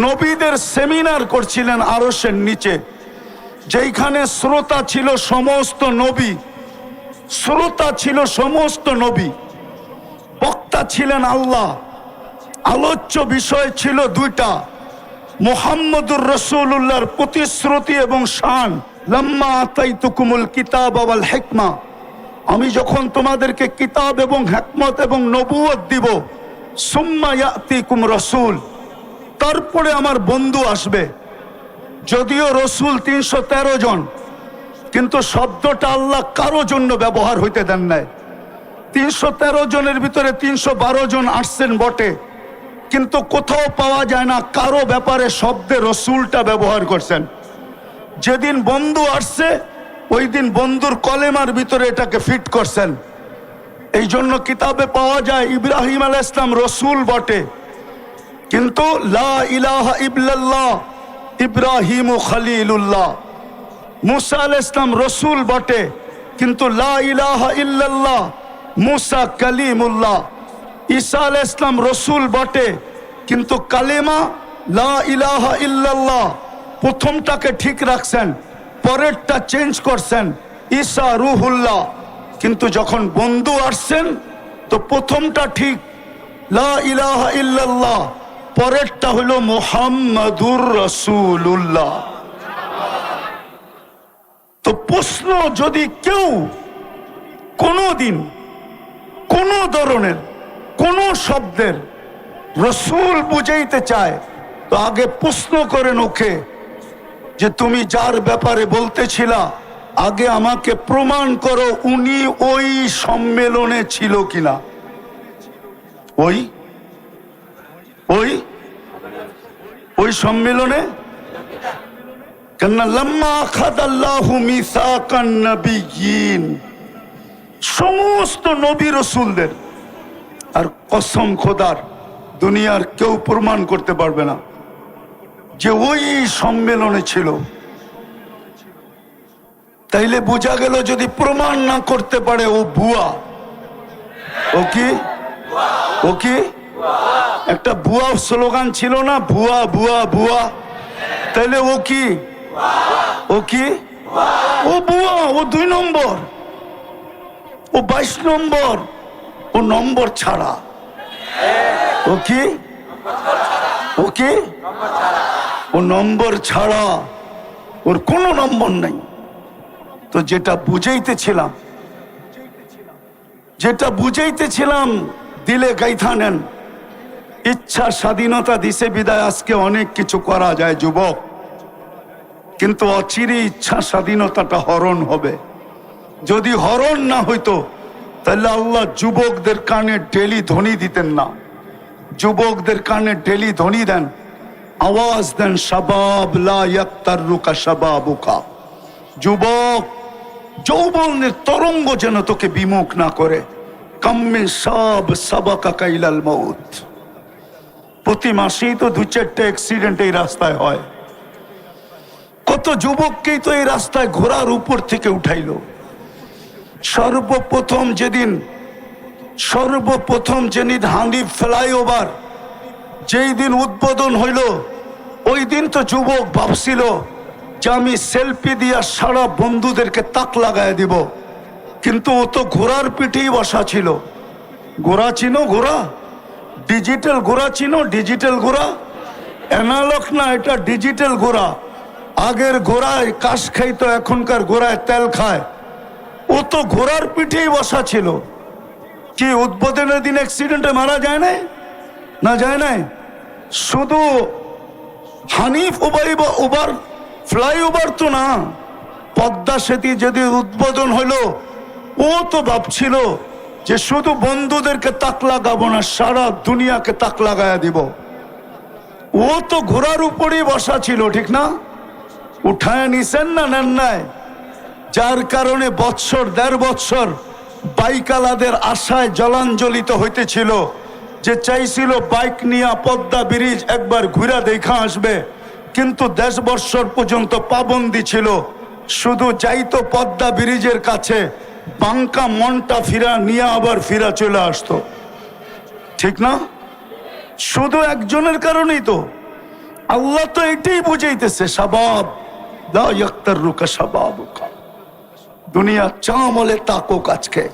নবীদের সেমিনার করছিলেন আরশের নিচে, যেখানে শ্রোতা ছিল সমস্ত নবী, শ্রোতা ছিল সমস্ত নবী, বক্তা ছিলেন আল্লাহ। আলোচ্য বিষয় ছিল দুইটা, মুহাম্মদুর রাসূলুল্লাহর প্রতিশ্রুতি এবং শান। লাম্মা আতাইতুকুমুল কিতাব ওয়াল হিকমা, আমি যখন তোমাদেরকে কিতাব এবং হিকমত এবং নবুয়ত দিব, সুম্মা ইয়াতিকুম রাসূল, তারপরে আমার বন্ধু আসবে। যদিও রসুল 313 জন, কিন্তু শব্দটা আল্লাহ কারো জন্য ব্যবহার হইতে দেন নাই। 313 জনের ভিতরে 312 জন আসছেন বটে, কিন্তু কোথাও পাওয়া যায় না কারো ব্যাপারে শব্দে রসুলটা ব্যবহার করছেন। যেদিন বন্ধু আসছে ওই দিন বন্ধুর কলেমার ভিতরে এটাকে ফিট করছেন। এই জন্য কিতাবে পাওয়া যায় ইব্রাহিম আলাইহিস সালাম রসুল বটে, কিন্তু লা ইলাহা ইল্লাল্লাহ ইব্রাহিম খলিলুল্লাহ। মুসা আলাইহিস সালাম রসুল বটে, কিন্তু লা ইলাহা ইল্লাল্লাহ মুসা কালিমুল্লাহ। ঈসা আলাইহিস সালাম রসুল বটে, কিন্তু কালেমা লা ইলাহা ইল্লাল্লাহ প্রথমটাকে ঠিক রাখছেন, পরেরটা চেঞ্জ করছেন ঈসা রুহুল্লাহ। কিন্তু যখন বন্ধু আসছেন তো প্রথমটা ঠিক লা ইলাহা ইল্লাল্লাহ, পরেরটা হলো মুহাম্মাদুর রাসূলুল্লাহ। তো প্রশ্ন, যদি কেউ কোনোদিন কোনো ধরনের কোনো শব্দের রসূল বুঝাইতে চায় তো আগে প্রশ্ন করেন ওকে যে তুমি যার ব্যাপারে বলতেছিলা আগে আমাকে প্রমাণ করো উনি ওই সম্মেলনে ছিল কিনা। ওই ওই ওই সম্মেলনে কেননা লাম্মা আখাযাল্লাহু মিসাকান নাবিয়্যিন, সমস্ত নবী রসুলদের, আর কসম খোদার দুনিয়ার কেউ প্রমাণ করতে পারবে না যে ওই সম্মেলনে ছিল। তাইলে বোঝা গেল যদি প্রমাণ না করতে পারে ও ভুয়া। ও কি? ও কি? একটা ভুয়া স্লোগান ছিল না, ভুয়া ভুয়া ভুয়া। তাইলে ও কি? ও কি? ও ভুয়া, ও 2 নম্বর, ও 22 নম্বর, ও নম্বর ছাড়া। ও কি? ও কি? ও নম্বর ছাড়া, ওর কোনো নম্বর নাই। তো যেটা বুঝাইতেছিলাম দিলে গাইথা নেন। ইচ্ছা স্বাধীনতা দিছে বিদায় আজকে অনেক কিছু করা যায় যুবক, কিন্তু অচিরে ইচ্ছা স্বাধীনতাটা হরণ হবে। যদি হরণ না হইতো তাহলে আল্লাহ যুবকদের কানে ডেলি ধ্বনি দিতেন না। যুবকদের কানে ডেলি ধ্বনি দেন, আওয়াজ দেন, শাবাব লা ইয়াক্তারুকা শাবাবুকা। যুবক, যৌবনের তরঙ্গ যেন তোকে বিমুখ না করে। কাম্মিন শাব সাবাকা কাইলাল মউত। প্রতি মাসেই তো 2-4টা অ্যাক্সিডেন্ট এই রাস্তায় হয়। কত যুবককেই তো এই রাস্তায় ঘোড়ার উপর থেকে উঠাইলো। সর্বপ্রথম যেদিন হানিফ ফ্লাইওভার যেই দিন উদ্বোধন হইল, ওই দিন তো যুবক ভাবছিল যে আমি সেলফি দিয়া সারা বন্ধুদেরকে তাক লাগায় দিব, কিন্তু ও তো ঘোড়ার পিঠেই বসা ছিল। ঘোড়া চিনো? ঘোড়া ডিজিটাল ঘোড়া চিনো? ডিজিটাল ঘোড়া, অ্যানালগ না, এটা ডিজিটাল ঘোড়া। আগের ঘোড়ায় কাশ খাইতো, এখনকার ঘোড়ায় তেল খায়। ও তো ঘোড়ার পিঠেই বসা ছিল। কি উদ্বোধনের দিন অ্যাক্সিডেন্টে মারা যায় নাই? না, যায় নাই। শুধু হানিফ ওভার ফ্লাইওভার তো না, পদ্মা সেতু যদি উদ্বোধন হইল, ও তো ভাবছিল যে শুধু বন্ধুদেরকে তাক লাগাবো না, সারা দুনিয়াকে তাক লাগায়া দিব। ও তো ঘোড়ার উপরেই বসা ছিল, ঠিক না? উঠায় নিছেন না, নেন নাই? যার কারণে 1.5 বৎসর বাইকালাদের আশায় জলাঞ্জলিত হইতেছিল, যে চাইছিল বাইক নিয়ে পদ্মা ব্রিজ একবার ঘুরা দেখা আসবে, কিন্তু 10 বৎসর পর্যন্ত পাবন্দি ছিল। শুধু যাইতো পদ্মা ব্রিজের কাছে, বাঙ্কা মনটা ফিরা নিয়ে আবার ফিরা চলে আসতো, ঠিক না? শুধু একজনের কারণেই তো। আল্লাহ তো এটাই বুঝাইতেছে, শাবাব লা ইয়াক্তারুকা শাবাবুকা, দুনিয়া চামলে তাকুক। আজকে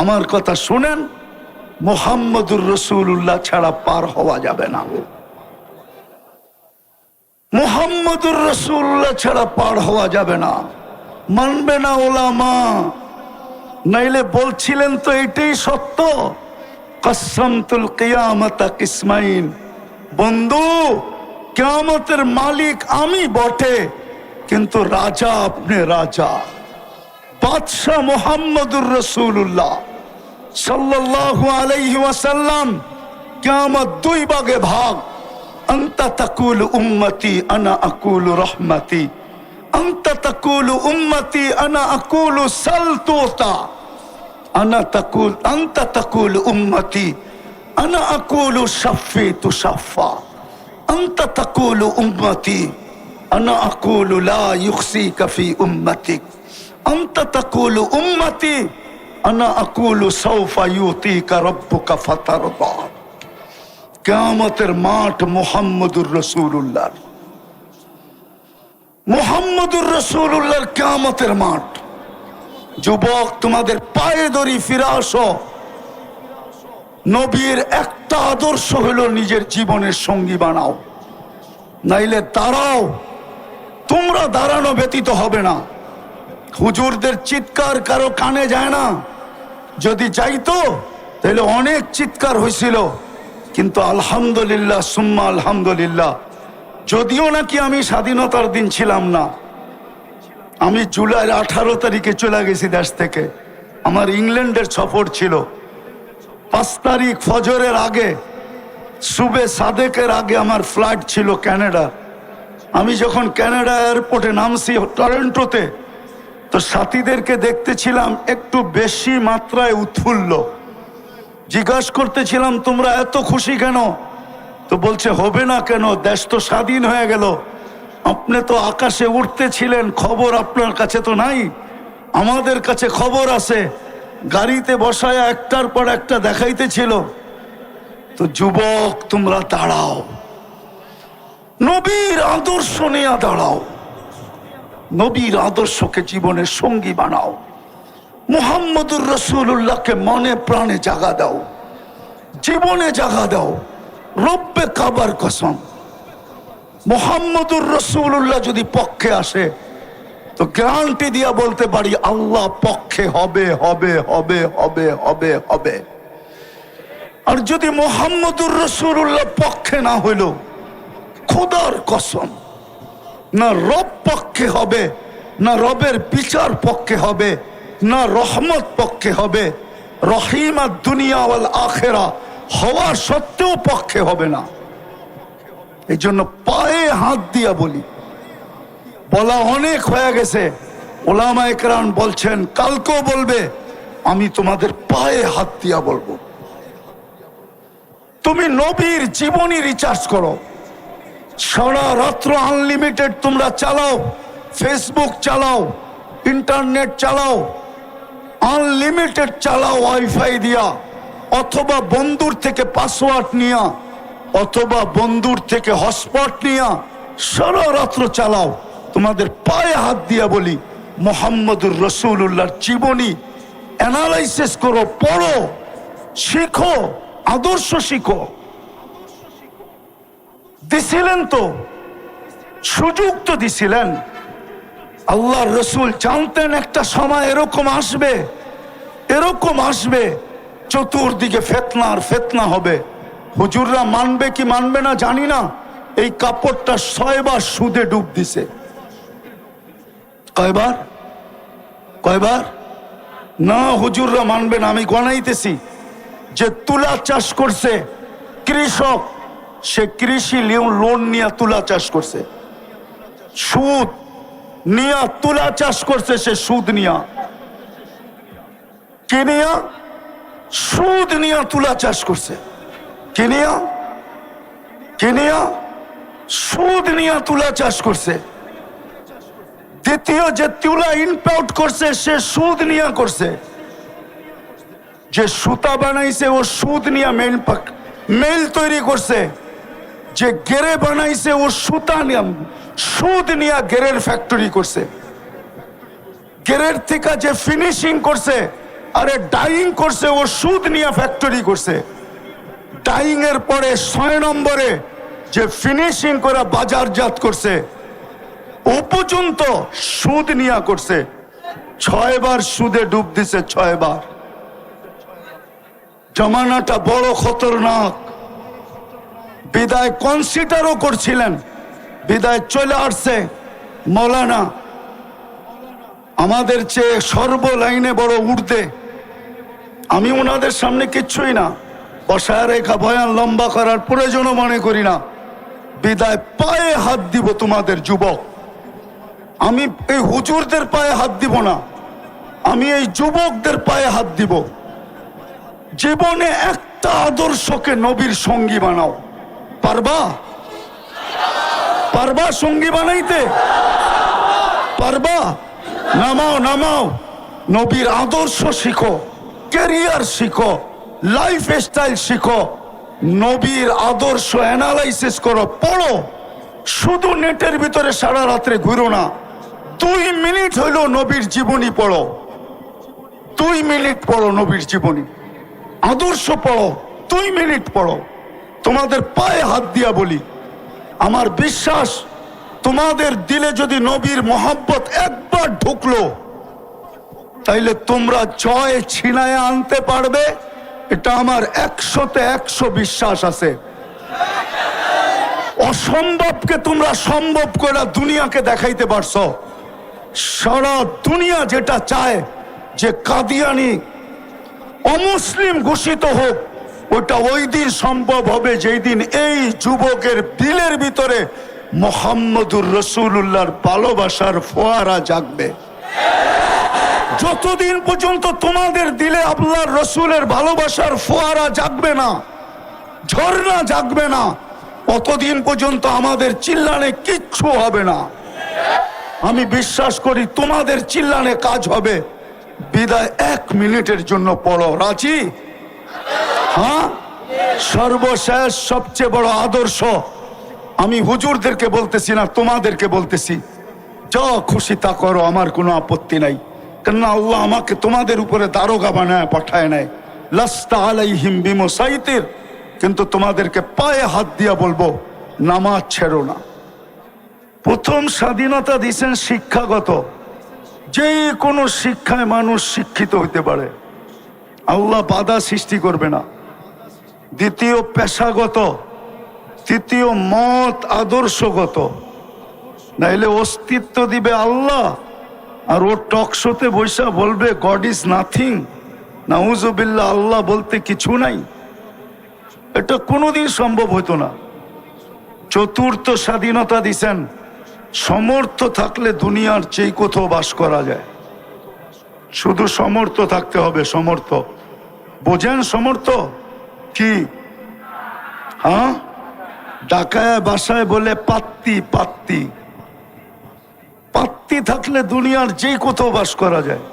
আমার কথা শুনেন, মুহাম্মদুর রাসূলুল্লাহ ছাড়া পার হওয়া যাবে না। মুহাম্মদুর রাসূলুল্লাহ ছাড়া পার হওয়া যাবে না। মানবে না ওলামা, নাইলে বলছিলেন তো এটাই সত্য, কসমতুল কিয়ামাতা কিসমাইন, বন্ধু কিয়ামতের মালিক আমি বটে, কিন্তু রাজা আপনি রাজা। বাদশাহ মুহাম্মদুর রাসূলুল্লাহ সাল্লাল্লাহু আলাইহি ওয়াসাল্লাম, কিয়ামত দুই ভাগে ভাগ। আনতা তাকুলু উম্মতি আনা আকুলু রহমতি, আনতা তাকুলু উম্মতি আনা আকুলু সালতুতা, আনতা তাকুলু উম্মতি আনা আকুলু শাফি তুশাফা, আনতা তাকুলু উম্মতি আনা আকুলু লা ইউখসিকা ফি উম্মতিক, আনতা তাকুলু উম্মতি আনা আকুলু সাউফা ইউতিকা রাব্বুকা ফাতারদা। কিয়ামতের মাঠ মুহাম্মদুর রাসূলুল্লাহ, মুহাম্মদুর রাসূলুল্লাহর কিয়ামতের মাঠ। যুবক, তোমাদের পায়ে ধরি, ফিরে আসো। নবীর একটা আদর্শ হলো নিজের জীবনের সঙ্গী বানাও, নাইলে দাঁড়াও। তোমরা দাঁড়ানো ব্যতীত হবে না। হুজুরদের চিৎকার কারো কানে যায় না, যদি যাইতো তাহলে অনেক চিৎকার হয়েছিল, কিন্তু আলহামদুলিল্লাহ সুম্মা আলহামদুলিল্লাহ, যদিও নাকি আমি স্বাধীনতার দিন ছিলাম না, আমি জুলাইয়ের 18 তারিখে চলে গেছি দেশ থেকে। আমার ইংল্যান্ডের সফর ছিল। 5 তারিখ ফজরের আগে, সুবে সাদেকের আগে আমার ফ্লাইট ছিল ক্যানাডা। আমি যখন ক্যানাডা এয়ারপোর্টে নামছি টরন্টোতে, তো সাথীদেরকে দেখতেছিলাম একটু বেশি মাত্রায় উৎফুল্ল। জিজ্ঞাসা করতেছিলাম, তোমরা এত খুশি কেন? তো বলছে, হবে না কেন, দেশ তো স্বাধীন হয়ে গেল। আপনি তো আকাশে উঠতেছিলেন, খবর আপনার কাছে তো নাই, আমাদের কাছে খবর আছে। গাড়িতে বসায় একটার পর একটা দেখাইতেছিল। তো যুবক, তোমরা দাঁড়াও, নবীর আদর্শ নিয়ে দাঁড়াও, নবীর আদর্শকে জীবনের সঙ্গী বানাও। মুহাম্মদুর রাসূলুল্লাহকে মনে প্রাণে জাগা দাও, জীবনে জাগা দাও। রব্বে কাবার কসম, মুহাম্মদুর রাসূলুল্লাহ যদি পক্ষে আসে, তো গ্যারান্টি দিয়া বলতে পারি, আল্লাহ পক্ষে হবে হবে হবে হবে হবে হবে। আর যদি মুহাম্মদুর রাসূলুল্লাহ পক্ষে না হইল, খোদার কসম, না রব পক্ষে হবে, না রবের বিচার পক্ষে হবে, না রহমত পক্ষে হবে। রহিমা দুনিয়া ওয়াল আখিরা হওয়া সত্ত্বেও পক্ষে হবে না। এই জন্য পায়ে হাত দিয়া বলি, বলা অনেক হয়ে গেছে। ওলামায়ে কেরাম বলছেন, কালকেও বলবে, আমি তোমাদের পায়ে হাত দিয়া বলবো, তুমি নবীর জীবনী রিচার্জ করো। সারা রাত্র আনলিমিটেড তোমরা চালাও, ফেসবুক চালাও, ইন্টারনেট চালাও, আনলিমিটেড চালাও ওয়াইফাই দিয়া, অথবা বন্ধুর থেকে পাসওয়ার্ড নিয়া, অথবা বন্ধুর থেকে হটস্পট নিয়া সারা রাত্র চালাও। তোমাদের পায়ে হাত দিয়া বলি, মুহাম্মদুর রাসূলুল্লাহর জীবনী অ্যানালাইসিস করো, পড়ো, শিখো, আদর্শ শিখো। দিছিলেন তো, সুযোগ তো দিছিলেন। আল্লাহর রসুল জানতেন একটা সময় এরকম আসবে, এরকম আসবে, চতুর্দিকে ফিতনা আর ফিতনা হবে। হুজুররা মানবে কি মানবে না জানি না, এই কাপড়টা 6 বার সুদে ডুব দিছে। কয়বার? কয়বার? না, হুজুররা মানবে না। আমি গণাইতেছি, যে তুলা চাষ করছে কৃষক, সে কৃষি লোন নিয়ে তুলা চাষ করছে, সুদ নিয়া তুলা চাষ করছে, সে সুদ নিয়া, কে নিয়া? সুদ নিয়া তুলা চাষ করছে। কে নিয়া? কে নিয়া? সুদ নিয়া তুলা চাষ করছে। দ্বিতীয়, যে তুলা ইম্পোর্ট করছে, সে সুদ নিয়া করছে। যে সুতা বানাইছে, ও সুদ নিয়া মেল তৈরি করছে। যে গেরে বানাইছে ও সুতা নিয়ে সুদ নিয়ে গেরের ফ্যাক্টরি করছে। গেরের থেকে যে ফিনিশিং করছে, আরে ডাইং করছে, ও সুদ নিয়ে ফ্যাক্টরি করছে। ডাইং এর পরে 6 নম্বরে যে ফিনিশিং করে বাজারজাত করছে, ও পর্যন্ত সুদ নিয়ে করছে। 6 বার সুদে ডুব দিছে, 6 বার। জমানাটা বড় খতরনাক। বিদায় কনসিডারও করছিলেন, বিদায় চলে আসছে মৌলানা আমাদের চেয়ে সর্ব লাইনে বড় ঊর্ধ্বে। আমি ওনাদের সামনে কিচ্ছুই না, বসায় রেখা বয়ান লম্বা করার প্রয়োজনও মনে করি না। বিদায় পায়ে হাত দিব তোমাদের যুবক। আমি এই হুজুরদের পায়ে হাত দিব না, আমি এই যুবকদের পায়ে হাত দিব। জীবনে একটা আদর্শকে নবীর সঙ্গী বানাও। পারবা? পারবা সঙ্গী বানাইতে? পারবা? নামাও নামাও, নবীর আদর্শ শিখো, ক্যারিয়ার শিখো, লাইফ স্টাইল শিখো, নবীর আদর্শ অ্যানালাইসিস করো, পড়ো। শুধু নেটের ভিতরে সারা রাত্রে ঘুরো না। 2 মিনিট হইলো নবীর জীবনী পড়ো, 2 মিনিট পড়ো নবীর জীবনী, আদর্শ পড়ো, 2 মিনিট পড়ো। তোমাদের পায়ে হাত দিয়া বলি, আমার বিশ্বাস তোমাদের দিলে যদি নবীর মোহাব্বত একবার ঢুকলো, তাইলে তোমরা জয় ছিনায় আনতে পারবে। এটা আমার 100-তে 100 বিশ্বাস আছে। অসম্ভবকে তোমরা সম্ভব করে দুনিয়াকে দেখাইতে পারছো। সারা দুনিয়া যেটা চায় যে কাদিয়ানি অমুসলিম ঘোষিত হোক, ওটা ওই দিন সম্ভব হবে যেই দিন এই যুবকের দিলের ভিতরে মুহাম্মদুর রাসূলুল্লাহর ভালোবাসার ফোয়ারা জাগবে। যতদিন পর্যন্ত তোমাদের দিলে আল্লাহর রসুলের ভালোবাসার ফোয়ারা জাগবে না, ঝর্ণা জাগবে না, অতদিন পর্যন্ত আমাদের চিল্লানে কিচ্ছু হবে না। আমি বিশ্বাস করি তোমাদের চিল্লানে কাজ হবে। বিদায় 1 মিনিটের জন্য পড়ো, রাজি? হ্যাঁ, সর্বশেষ সবচেয়ে বড় আদর্শ আমি হুজুরদেরকে বলতেছি না, তোমাদেরকে বলতেছি। যা খুশি তা করো, আমার কোনো আপত্তি নাই। কেননা আল্লাহ আমাকে তোমাদের উপরে দারোগা বানায় পাঠায় নাই। লাস্তা আলাইহিম বিমুসাইতির। কিন্তু তোমাদেরকে পায়ে হাত দিয়া বলবো, নামাজ ছেড়ো না। প্রথম স্বাধীনতা দিয়েছেন শিক্ষাগত, যে কোনো শিক্ষায় মানুষ শিক্ষিত হইতে পারে, আল্লাহ বাধা সৃষ্টি করবে না। দ্বিতীয় পেশাগত, তৃতীয় মত আদর্শগত। নাইলে অস্তিত্ব দিবে আল্লাহ, আর ও টকশোতে বৈশা বলবে গড ইজ নাথিং, নাউজুবিল্লাহ, আল্লাহ বলতে কিছু নাই। এটা কোনোদিন সম্ভব হতো না। চতুর্থ স্বাধীনতা দিছেন, সমর্থ থাকলে দুনিয়ার যেই কোথাও বাস করা যায়। শুধু সমর্থ থাকতে হবে। সমর্থ বোঝেন? সমর্থ কি? হ্যাঁ, ঢাকায় বাসায় বলে পাত্তি। পাত্তি পাত্তি থাকলে দুনিয়ার যেই কোথাও বাস করা যায়।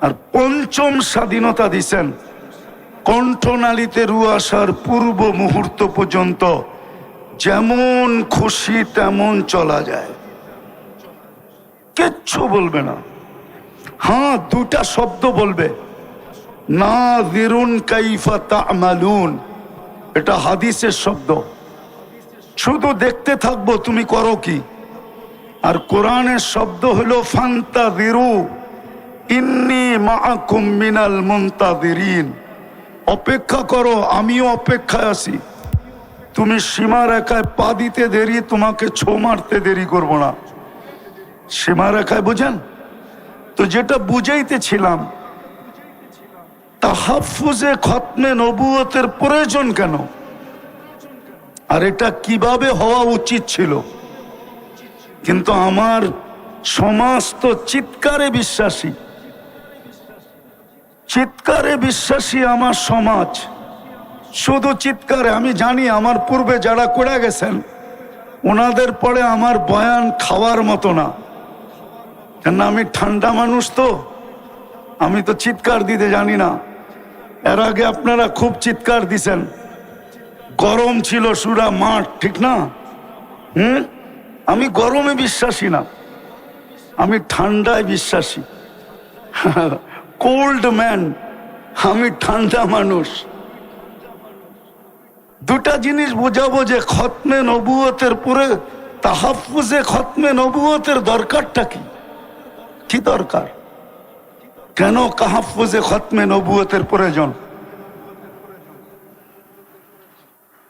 আর পঞ্চম স্বাধীনতা দিছেন, কণ্ঠনালীতে রু আসার পূর্ব মুহূর্ত পর্যন্ত যেমন খুশি তেমন চলা যায়, কিচ্ছু বলবে না। হ্যাঁ, 2টা শব্দ বলবে, নাযিরুন কাইফা তা'মালুন। এটা হাদিসের শব্দ। শুধু দেখতে থাকবো তুমি করো কি। আর কোরআনের শব্দ হলো ফান্তাযিরু ইন্নী মাআকুম মিনাল মুনতাযিরিন। অপেক্ষা করো, আমিও অপেক্ষায় আছি। তুমি সীমারেখায় পা দিতে দেরি, তোমাকে ছো মারতে দেরি করব না। সীমারেখায় বুঝেন তো? যেটা বুঝাইতেছিলাম, তাহাফুজে খতমে নবুয়তের প্রয়োজন কেন, আর এটা কিভাবে হওয়া উচিত ছিল। কিন্তু আমার সমাজ তো চিৎকারে বিশ্বাসী, চিৎকারে বিশ্বাসী আমার সমাজ। শুধু চিৎকারে। আমি জানি আমার পূর্বে যারা করে গেছেন ওনাদের পরে আমার বয়ান খাওয়ার মতো না, কেন আমি ঠান্ডা মানুষ, তো আমি তো চিৎকার দিতে জানি না। এর আগে আপনারা খুব চিৎকার দিছেন, গরম ছিল সুরা মাঠ, ঠিক না? আমি গরমে বিশ্বাসী না, আমি ঠান্ডায় বিশ্বাসী। কোল্ড ম্যান, আমি ঠান্ডা মানুষ। দুটা জিনিস বোঝাবো যে খতমে নবুয়তের পরে তাহাফুজে খতমে নবুয়তের দরকারটা কি, কি দরকার, কেন তাহাফুজে খতমে নবুয়তের প্রয়োজন?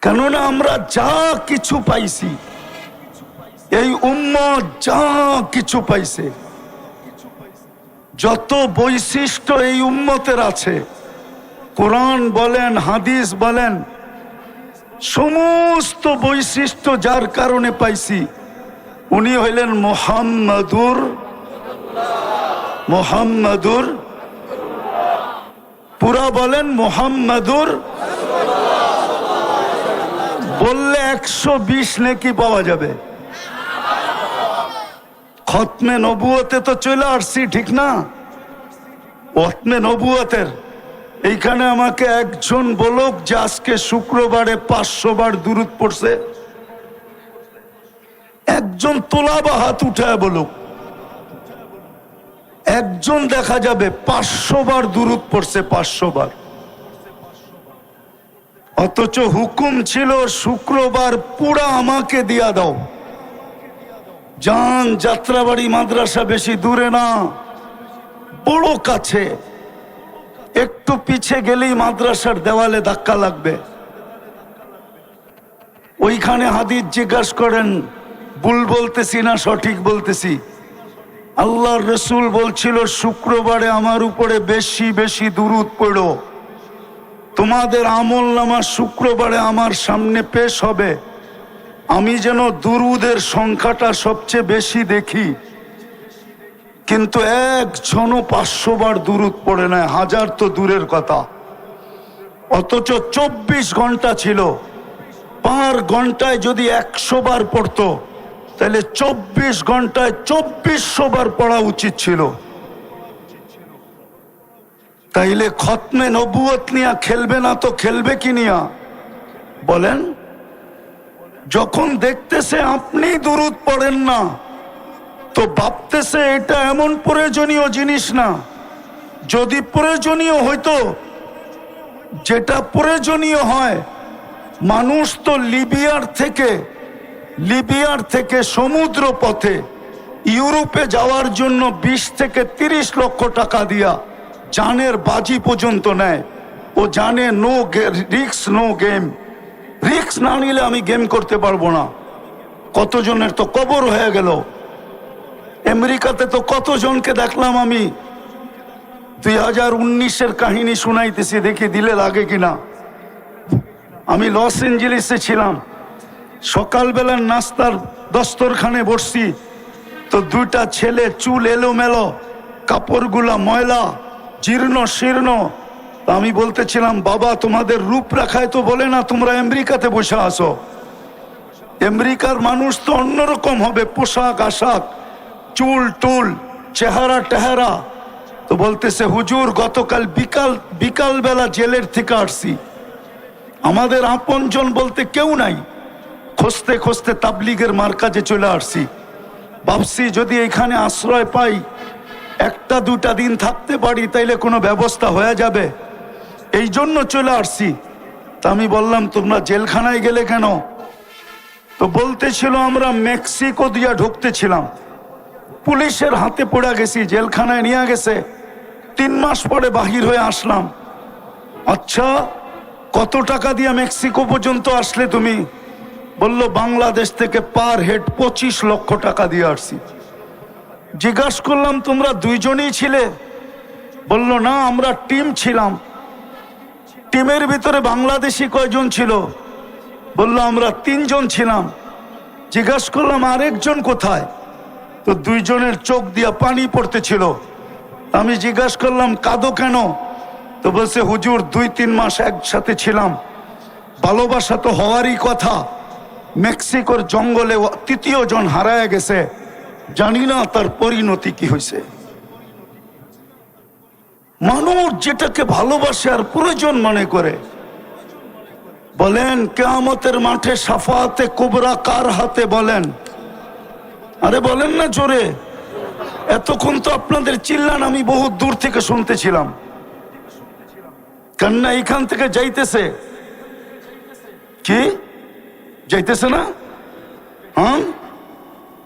কেননা আমরা যা কিছু পাইছি, এই উম্মত যা কিছু পাইছে, যত বৈশিষ্ট্য এই উম্মতের আছে, কোরআন বলেন হাদিস বলেন, সমস্ত বৈশিষ্ট্য যার কারণে পাইছি, উনি হইলেন মোহাম্মদুর, পুরা বলেন মোহাম্মদুর, বললে 120 নেকি পাওয়া যাবে। খতমে নবুয়তে তো চলে আসছি, ঠিক না? খতমে নবুয়তের এইখানে আমাকে একজন বলুক যে আজকে শুক্রবারে 500 বার দুরূদ পড়ছে। একজন তোলা বা হাত উঠায় বলুক, একজন দেখা যাবে 500 বার দুরূদ পড়ছে, 500 বার। অথচ হুকুম ছিল শুক্রবার পুরা আমাকে দিয়া দাও। যান, যাত্রাবাড়ি মাদ্রাসা বেশি দূরে না, বড় কাছে, একটু পিছে গেলেই মাদ্রাসার দেওয়ালে ধাক্কা লাগবে। ওইখানে হাদিস জিজ্ঞাসা করেন, ভুল বলতেছি না সঠিক বলতেছি? আল্লাহর রসুল বলছিল শুক্রবারে আমার উপরে বেশি বেশি দুরূদ পড়ো, তোমাদের আমল নামা শুক্রবারে আমার সামনে পেশ হবে, আমি যেন দুরূদের সংখ্যাটা সবচেয়ে বেশি দেখি। কিন্তু একজনও 500 বার দুরূদ পড়ে নাই, 1000 তো দূরের কথা। অথচ 24 ঘন্টা ছিল, পার ঘন্টায় যদি 100 বার পড়তো, তাহলে 24 ঘন্টায় 2400 বার পড়া উচিত ছিল। তাইলে খতমে নবুয়ত নিয়া খেলবে না তো খেলবে কি নিয়া বলেন? যখন দেখতেছে আপনি দুরূদ পড়েন না, তো ভাবতেছে এটা এমন প্রয়োজনীয় জিনিস না। যদি প্রয়োজনীয় হইতো, যেটা প্রয়োজনীয় হয়, মানুষ তো লিবিয়ার থেকে সমুদ্র পথে ইউরোপে যাওয়ার জন্য 20 থেকে 30 লক্ষ টাকা দিয়া জানের বাজি পর্যন্ত নেয়। ও জানে no risk no game, risk না নিলে আমি গেম করতে পারবো না। কতজনের তো কবর হয়ে গেল। আমেরিকাতে তো কতজনকে দেখলাম আমি, 2019-এর কাহিনী শুনাইতেছি, দেখি দিলে লাগে কিনা। আমি লস এঞ্জেলিসে ছিলাম, সকালবেলার নাস্তার দস্তরখানে বসছি, তো 2টা ছেলে, চুল এলোমেলো, কাপড়গুলা ময়লা, জীর্ণ শীর্ণ। আমি বলতেছিলাম, বাবা তোমাদের রূপরেখায় তো বলে না তোমরা আমেরিকাতে বসে আসো, আমেরিকার মানুষ তো অন্যরকম হবে, পোশাক আশাক, চুল টুল, চেহারা টেহারা। তো বলতেছে, হুজুর গতকাল বিকাল বেলা জেলের থেকে আসছি, আমাদের আপনজন বলতে কেউ নাই, খুঁজতে খুঁজতে তাবলিগের মার্কাজে চলে আসছি। ভাবছি যদি এখানে আশ্রয় পাই, 1-2 দিন থাকতে পারি, তাইলে কোনো ব্যবস্থা হয়ে যাবে, এই জন্য চলে আসছি। তা আমি বললাম, তোমরা জেলখানায় গেলে কেন? তো বলতেছিল, আমরা মেক্সিকো দিয়া ঢুকতেছিলাম, পুলিশের হাতে পড়ে গেছি, জেলখানায় নিয়ে গেছে, 3 মাস পরে বাহির হয়ে আসলাম। আচ্ছা, কত টাকা দিয়া মেক্সিকো পর্যন্ত আসলে তুমি? বলল, বাংলাদেশ থেকে পার হেড 25 লক্ষ টাকা দিয়ে আসছি। জিজ্ঞাসা করলাম, তোমরা 2 জনই ছিলে? বলল, না, আমরা টিম ছিলাম। টিমের ভিতরে বাংলাদেশি কয়জন ছিল? বলল, আমরা 3 জন ছিলাম। জিজ্ঞাসা করলাম, আরেকজন কোথায়? তো 2 জনের চোখ দিয়া পানি পড়তেছিল। আমি জিজ্ঞাসা করলাম, কাঁদো কেন? তো বলছে, হুজুর 2-3 মাস একসাথে ছিলাম, ভালোবাসা তো হওয়ারই কথা, মেক্সিকোর জঙ্গলে 3য় জন হারায় গেছে, জানি না তার পরিণতি কি হয়েছে। মানুষ যেটাকে ভালোবাসে আর প্রয়োজন মনে করে, বলেন কিয়ামতের মাঠে শাফাআতে কুবরা কার হাতে? বলেন, আরে বলেন না জোরে। এতক্ষণ তো আপনাদের চিল্লান আমি বহুত দূর থেকে শুনতেছিলাম। কান্না এখান থেকে যাইতেছে কি? যাইতেছে না? হ্যাঁ,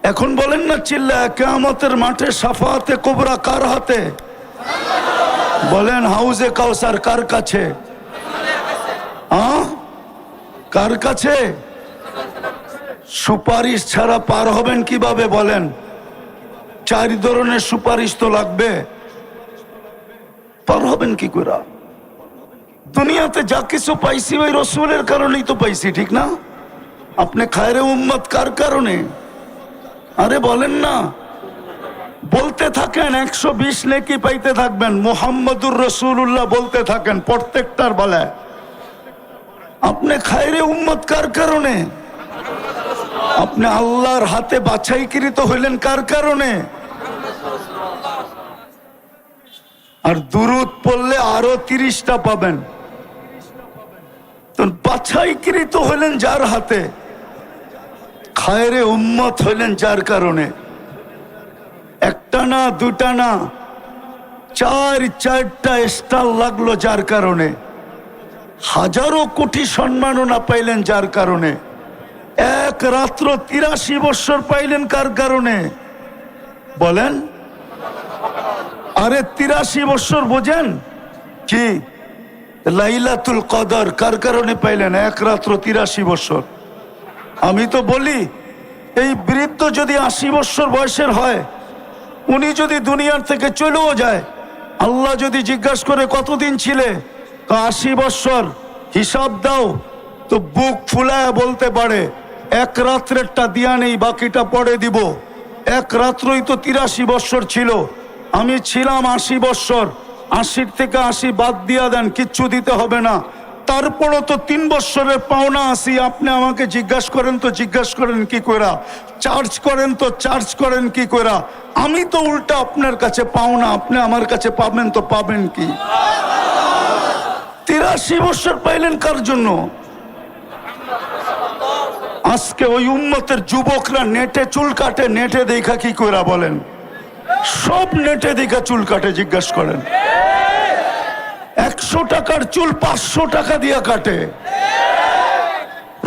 এখন বলেন না চিল্লা, কিয়ামতের মাঠে শাফাআতে কুবরা কার হাতে? বলেন হাউজে কাউসার কার কাছে? হ্যাঁ, কার কাছে? সুপারিশ ছাড়া পার হবেন কিভাবে? বলেন, 4 ধরনের সুপারিশ তো লাগবে, পার হবেন কি করে? দুনিয়াতে যা কিছু পাইছি ওই রসুলের কারণেই তো পাইছি, ঠিক না? আপনি খায়রে উম্মত কার কারণে? আরে বলেন না, বলতে থাকেন, 120 নেকি পাইতে থাকবেন। মুহাম্মদুর রাসূলুল্লাহ বলতে থাকেন প্রত্যেকটার বেলায়। আপনি খায়রে উম্মত কার কারণে? আপনি আল্লাহর হাতে বাছাইকৃত হইলেন কার কারণে? আর দুরূদ পড়লে আরো 30টা পাবেন। তো বাছাইকৃত হইলেন যার হাতে, খায়রে উম্মত হইলেন যার কারণে। একটা না, দুটা না, 4টা স্টার লাগলো যার কারণে। হাজারো কোটি সম্মাননা পাইলেন যার কারণে। এক রাত্র 83 বছর পাইলেন কার কারণে? বলেন, আরে 83 বছর বোঝেন কি? লাইলাতুল কদর কার কারণে পাইলেন? এক রাত্র 83 বছর। আমি তো বলি, এই বৃদ্ধ যদি 80 বছর বয়সের হয়, উনি যদি দুনিয়ার থেকে চলেও যায়, আল্লাহ যদি জিজ্ঞাসা করে কতদিন ছিলে, 80 বছর, হিসাব দাও, তো বুক ফুলায় বলতে পারে এক রাত্রেরটা দিয়া নেই, বাকিটা পরে দিব। এক রাত্রই তো 83 বছর ছিল, আমি ছিলাম 80 বছর। 80 থেকে 80 বাদ দিয়া দেন, কিচ্ছু দিতে হবে না। তারপরও তো 3 বছরের পাওনা আছি। আপনি আমাকে জিজ্ঞাসা করেন তো জিজ্ঞাসা করেন কি কইরা? চার্জ করেন তো চার্জ করেন কি কইরা? আমি তো উল্টা আপনার কাছে পাওনা, আপনি আমার কাছে পাবেন তো পাবেন কি? 83 বছর পাইলেন কার জন্য? আজকে ওই উম্মতের যুবকরা নেটে চুল কাটে, নেটে দেখা কি কইরা? বলেন, সব নেটে দেখা চুল কাটে। জিজ্ঞাসা করেন, 100 টাকার চুল 500 টাকা দিয়া কাটে।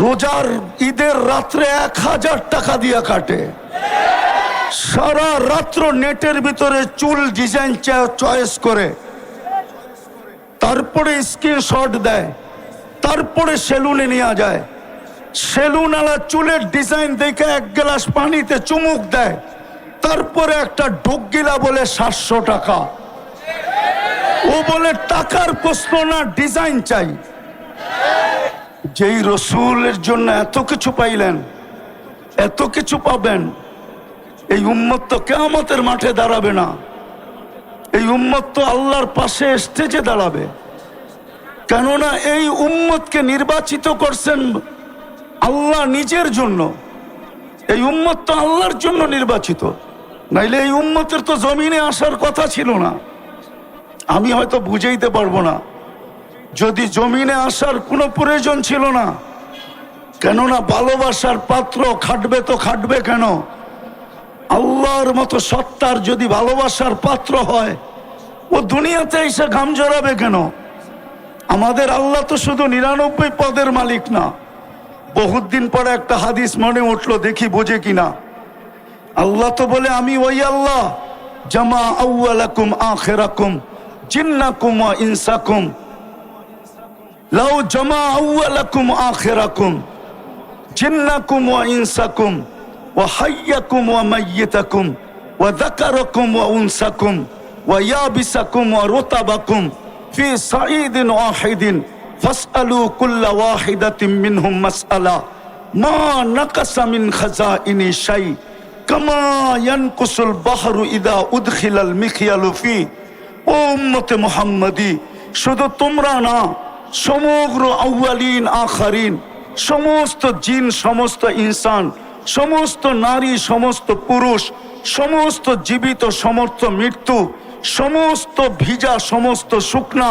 রোজার ঈদের রাত্রে 1000 টাকা দিয়া কাটে। সারা রাত্র নেটের ভিতরে চুল ডিজাইন চয়েস করে, তারপরে স্ক্রিনশট দেয়, তারপরে সেলুনে নিয়ে যায়। সেলুনওয়ালা চুলের ডিজাইন দেখে 1 গ্লাস পানিতে চুমুক দেয়, তারপরে একটা ডুগগিলা বলে 700 টাকা। ও বলে টাকার প্রশ্ন না, ডিজাইন চাই। যেই রসুলের জন্য এত কিছু পাইলেন, এত কিছু পাবেন, এই উম্মত তো কিয়ামতের মাঠে দাঁড়াবে না। এই উম্মত তো আল্লাহর পাশে স্টেজে দাঁড়াবে। কেননা এই উম্মতকে নির্বাচিত করছেন আল্লাহ নিজের জন্য। এই উম্মত তো আল্লাহর জন্য নির্বাচিত, নাইলে এই উম্মতের তো জমিনে আসার কথা ছিল না। আমি হয়তো বুঝাইতে পারবো না, যদি জমিনে আসার কোনো প্রয়োজন ছিল না। কেননা ভালোবাসার পাত্র খাটবে তো খাটবে কেন? আল্লাহর মতো সত্তার যদি ভালোবাসার পাত্র হয়, ও দুনিয়াতে এসে ঘাম জড়াবে কেন? আমাদের আল্লাহ তো শুধু 99 পদের মালিক না। বহুত দিন পরে একটা হাদিস মনে উঠলো, দেখি বোঝে কিনা। আল্লাহ তো বলে, আমি ওই আল্লাহ জামা আউয়ালাকুম আখিরাকুম জিন্নাকুম ওয়া ইনসাকুম লাউ জামা আউয়ালাকুম আখিরাকুম জিন্নাকুম ওয়া ইনসাকুম ওয়া হাইয়াকুম ওয়া মাইয়িতাকুম ওয়া যাকারাকুম ওয়া উনসাকুম ওয়া ইয়াবিসাকুম ওয়া রুতাবাকুম ফি সাঈদিন ওয়াহিদিন ফাসআলু কুল্লা ওয়াহিদাতিন মিনহুম মাসআলা মা নাকাসা মিন খাজাইনি শাই কামা ইয়ানকুসুল বাহরু ইদা উদখিলাল মিখিয়ালু ফি। ও উম্মতে মুহাম্মাদি, শুধু তোমরা না, সমগ্র আউয়ালিন আখারিন, সমস্ত জিন, সমস্ত ইনসান, সমস্ত নারী, সমস্ত পুরুষ, সমস্ত জীবিত, সমস্ত মৃত্যু, সমস্ত ভিজা, সমস্ত শুকনা,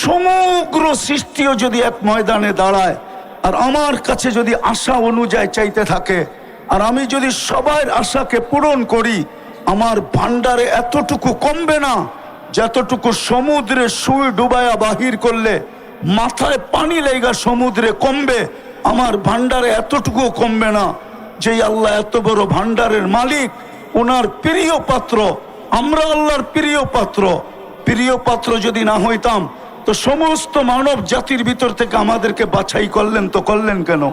সমগ্র সৃষ্টিও যদি এক ময়দানে দাঁড়ায়, আর আমার কাছে যদি আশা অনুযায়ী চাইতে থাকে, আর আমি যদি সবার আশাকে পূরণ করি, আমার ভান্ডারে এতটুকু কমবে না যতটুকু সমুদ্রে সুই ডুবায়া বাহির করলে মাথায় পানি লেগা সমুদ্রে কমবে, আমার ভান্ডারে এতটুকু কমবে না। যেই আল্লাহ এত বড় ভান্ডারের মালিক, ওনার প্রিয় পাত্র, আমরা আল্লাহর প্রিয় পাত্র। প্রিয় পাত্র যদি না হইতাম তো সমস্ত মানব জাতির ভিতর থেকে আমাদেরকে বাছাই করলেন তো করলেন কেন?